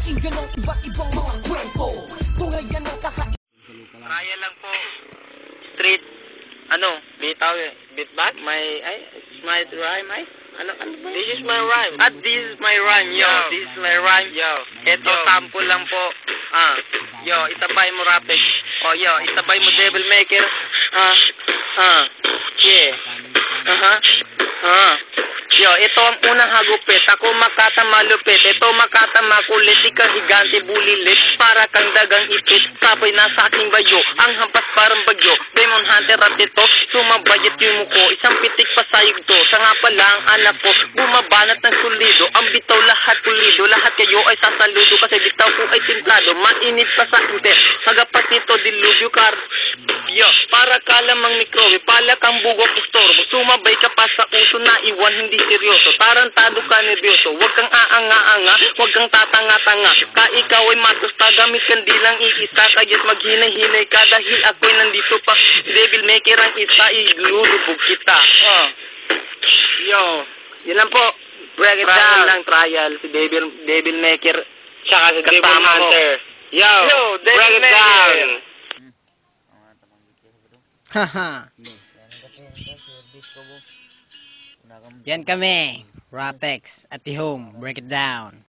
inyo ng iba't ibang mga kwento. Tungayan ng kakain. Raya lang po. Street. Ano? Bitaw eh. Beatbox? My rhyme ay? Ano ba? This is my rhyme. At this is my rhyme, yo. This is my rhyme, yo. Ito, sample lang po. Yo, itabay mo Rapix. Oh, yo, itabay mo Devil Maker. Yeah. Yo, ito ang unang hagupit. Ako makata malupit. Ito makata makulit. Ikaw higante bulilit. Para kang dagang ipit. Sabay nasa aking bayo. Ang hampas parang bagyo. Demon Hunter at ito. Sumabayat yung muko. Isang pitik pasayog to. Sa nga pala ang anak ko. Bumabanat ng sulido. Ang bitaw lahat pulido. Lahat kayo ay sasaludo. Kasi bitaw ko ay timplado. Mainit pa sa inter. Hagapat nito dilubyo kar. Yo, para ka lamang mikrobe. Pala kang bugok istorbo. Sumabay ka pa sa uso na iwan hindi seryoso. Tarantado ka nervyoso. Huwag kang aanga-anga. Huwag kang tatanga-tanga. Ka ikaw ay matusta. Gamit kang dilang iisa. Kaya't maghinay-hinay ka. Dahil ako'y nandito pa. Devil Maker ang isa. Ilulubog kita. Yo, yun lang po. Break it down lang trial. Si Devil Maker. Tsaka si Devil Hunter. Yo, break it down. Haha. Yan kami, Rapex at the home. Break it down.